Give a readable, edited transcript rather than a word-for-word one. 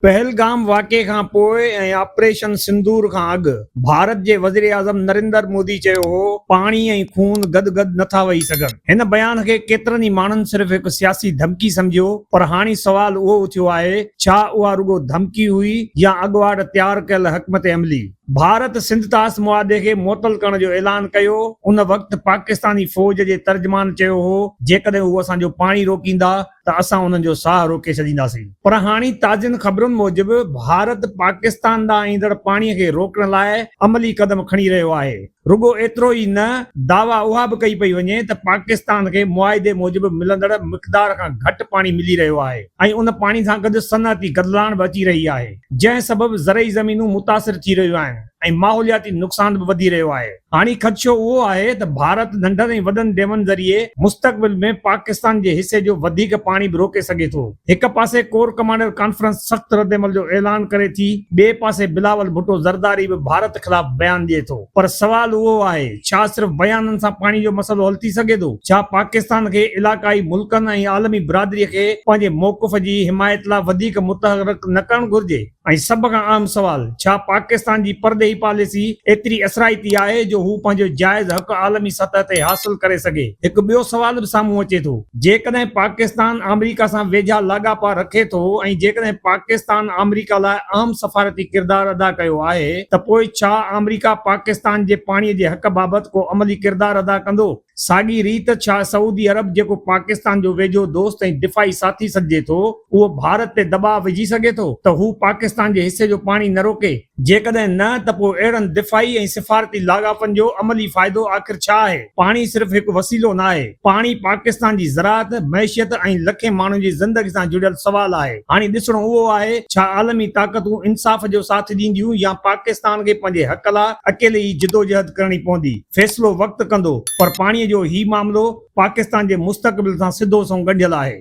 पहलगाम वाक़े खां पोइ ऐं ऑपरेशन सिंदूर खां अॻु भारत जे वज़ीर आज़म नरेंद्र मोदी चयो हो पाणी ऐं खून गॾु नथा वेही सघनि। हिन बयान खे केतिरनि ई माण्हुनि सिर्फ़ हिकु सियासी धमकी सम्झियो, पर हाणे सुवाल उहो उथियो आहे, छा उहा रुगो धमकी हुई या अॻुवाट तयारु कयल हिकमत अमली। भारत सिंध तास मुआदे खे मुअतल करण जो ऐलान कयो। उन वक़्तु पाकिस्तानी फ़ौज जे तर्जमान चयो हो, जेकॾहिं उहे असांजो पाणी रोकींदा त असां उन्हनि जो साह रोके छॾींदासीं। पर हाणे ताज़नि ख़बरुनि मूजिबि भारत पाकिस्तान ॾांहुं ईंदड़ पाणीअ खे रोकण लाइ अमली क़दम खणी रहियो आहे। रुगो एतिरो ई न, दावा उहा बि कई पई वञे त पाकिस्तान खे मुआदे मूजिबि मिलंदड़ मिक़दार खां घटि पाणी मिली रहियो आहे ऐं उन पाणी सां गॾु सनअती गदलाइण बि अची रही आहे, जंहिं सबबि ज़रई ज़मीनूं मुतासिर थी रहियूं आहिनि ऐं माहौलियाती नुक़सान बि वधी रहियो आहे। हाणे ख़दशो उहो आहे त भारत नंढनि ऐं वॾनि डेमनि ज़रिए मुस्तक़बिल में पाकिस्तान जे हिसे जो वधीक पाणी बि रोके सघे थो। हिक पासे कोर कमांडर कॉन्फ्रेंस सख़्त रद्दमल जो ऐलान करे थी, ॿिए पासे बिलावल भुट्टो ज़रदारी बि भारत ख़िलाफ़ बयान ॾिए थो। पर सवाल उहो आहे, छा सिर्फ़ बयाननि सां पाणी जो मसइलो हल थी सघे थो? छा पाकिस्तान खे इलाक़ाई मुल्कनि ऐं आलमी बिरादरीअ खे पंहिंजे मौक़िफ़ जी हिमायत लाइ वधीक मुतहरक न करणु घुर्जे? ऐं सभ खां अहम सवाल, छा पाकिस्तान जी परदेही पॉलिसी एतिरी असराइती आहे जो हू पंहिंजो जाइज़ हक़ आलमी सतह ते हासिल करे सघे? हिकु ॿियो सवाल बि साम्हूं अचे थो, जेकॾहिं पाकिस्तान अमेरिका सां वेझा लाॻापा रखे थो ऐं जेकॾहिं पाकिस्तान अमेरिका लाइ अहम सफ़ारती किरदारु अदा कयो आहे, त पोइ छा अमेरिका पाकिस्तान जे पाणीअ जे हक़ बाबति को अमली किरदारु अदा कंदो? साॻी रीत छा सऊदी अरब, जेको पाकिस्तान जो वेझो दोस्त ऐं दिफ़ाई साथी सॾिजे थो, उहो भारत ते दबाव विझी सघे थो त हू पाकिस्तान जे हिसे जो पाणी न रोके? जेकॾहिं न, त पोइ अहिड़नि दिफ़ाई ऐं सिफ़ारती लाॻापनि जो अमली फ़ाइदो आख़िर छा आहे? पाणी सिर्फ़ हिकु वसीलो न आहे, पाणी पाकिस्तान जी ज़राअत, मैशियत ऐं लखे माण्हुनि जी ज़िंदगी सां जुड़ियल सवाल आहे। हाणे ॾिसणो उहो आहे, छा आलमी ताक़तूं इंसाफ़ जो साथ ॾींदियूं या पाकिस्तान खे पंहिंजे हक़ लाइ अकेले ई जिदोजहद करणी पवंदी? फ़ैसिलो वक़्तु कंदो, पर पाणीअ जो ही मामिलो पाकिस्तान जे मुस्तक़बिल सां सिधो संग ॻंढियल आहे।